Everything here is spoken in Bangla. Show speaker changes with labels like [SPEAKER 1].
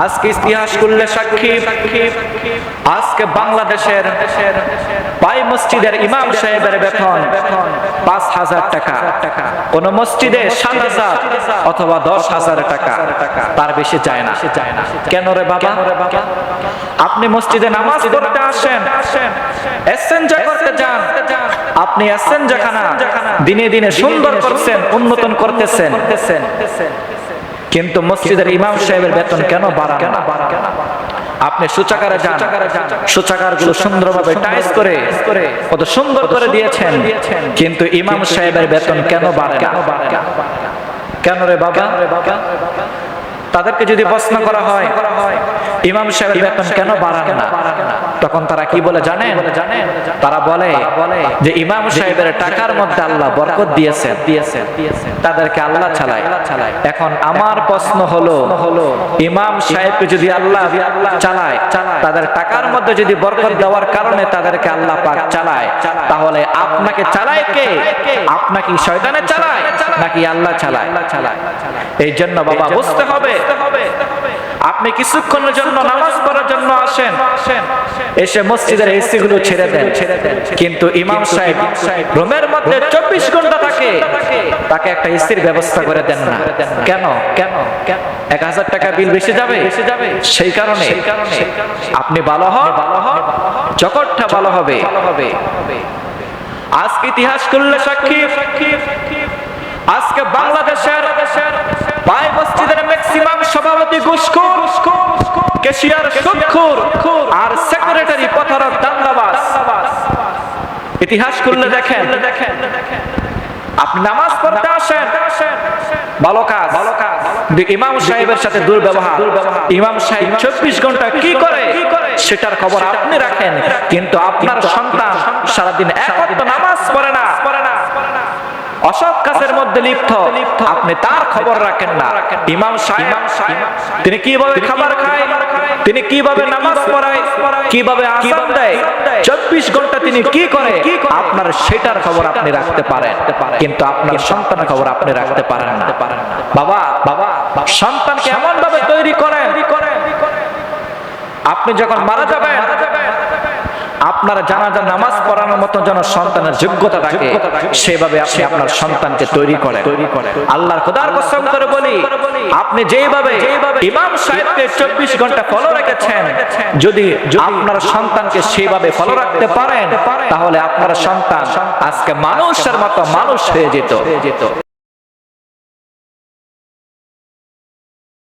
[SPEAKER 1] আজকে ইতিহাস করলে সাক্ষী আজকে বাংলাদেশের পাই মসজিদের ইমাম সাহেবের বেতন ৫,০০০ টাকা, কোন মসজিদে ৭,০০০ অথবা ১০,০০০ টাকা, তার বেশি যায় না। কেন রে বাবা? আপনি মসজিদে নামাজ পড়তে আসেন, এসেনজা করতে যান, আপনি এসেনজাখানা দিনে দিনে সুন্দর করছেন, উন্নতন করতেছেন, কিন্তু মসজিদের ইমাম সাহেবের বেতন কেন বাড়ান না? আপনি শৌচাগারে যান, শৌচাগার গুলো সুন্দরভাবে টাইলস করে কত সুন্দর করে দিয়েছেন, কিন্তু ইমাম সাহেবের বেতন কেন বাড়ে না? কেন রে বাবা? তাদেরকে যদি প্রশ্ন করা হয় ইমাম সাহেবের বেতন কেন বাড়ান না, তখন তারা কি বলে জানেন? তারা বলে যে ইমাম সাহেবের টাকার মধ্যে আল্লাহ বরকত দিয়েছেন, তাদেরকে আল্লাহ চালায়। এখন আমার প্রশ্ন হলো, ইমাম সাহেবকে যদি আল্লাহ চালায়, তাদের টাকার মধ্যে যদি বরকত দেওয়ার কারণে তাদেরকে আল্লাহ পাক চালায়, তাহলে আপনাকে চালায় কে? আপনাকে শয়তানে চালায় নাকি আল্লাহ চালায়? এই জন্য বাবা বুঝতে হবে, আপনি কিছুক্ষণের জন্য নামাজ পড়ার জন্য আসেন, এসে মসজিদের এসি গুলো ছেড়ে দেন, কিন্তু ইমাম সাহেব রুমের মধ্যে ২৪ ঘন্টা থাকে, তাকে একটা এসির ব্যবস্থা করে দেন না। কেন? ১,০০০ টাকা বিল বেশি যাবে, সেই কারণে আপনি ভালো হন, জগৎটা ভালো হবে। আজকে ইতিহাস করলে সাক্ষী আজকে বাংলাদেশের পাই মসজিদের ম্যাক্সিমাম সভাপতি ঘুষখোর, ক্যাশিয়ার সুদখোর, আর সেক্রেটারি প্রতারক দাঙ্গাবাজ। ইতিহাস করলে দেখেন, আপনি নামাজ পড়তে আসেন, ভালো কাজ, ইমাম সাহেবের সাথে দুর্ব্যবহার, ইমাম সাহেব ২৪ ঘন্টা কি করে সেটার খবর আপনি রাখেন, কিন্তু আপনার সন্তান সারাদিন এক ওয়াক্ত নামাজ পড়ে না, অসৎ কাজের মধ্যে লিপ্ত, আপনি তার খবর রাখেন না। ইমাম সাহেব তিনি কিভাবে খাবার খায়, তিনি কিভাবে নামাজ পড়ায়, কিভাবে আযান দেয়, ২৪ ঘন্টা তিনি কি করে, আপনার সেটার খবর আপনি রাখতে পারেন, কিন্তু আপনার সন্তানের খবর আপনি রাখতে পারেন না। বাবা সন্তানকে এমন ভাবে তৈরি করেন, আপনি যখন মারা যাবেন আপনার জানাজার নামাজ পড়ানোর মতো যেন সন্তানের যোগ্যতা থাকে, সেভাবে আপনি আপনার সন্তানকে তৈরি করেন। আল্লাহর খোদার কসম করে বলি, আপনি যেভাবে ইমাম সাহেবকে ২৪ ঘন্টা ফলো রেখেছেন, যদি আপনার সন্তানকে সেভাবে ফলো রাখতে পারেন, তাহলে আপনার সন্তান আজকে মানুষের মতো মানুষ হয়ে যেত।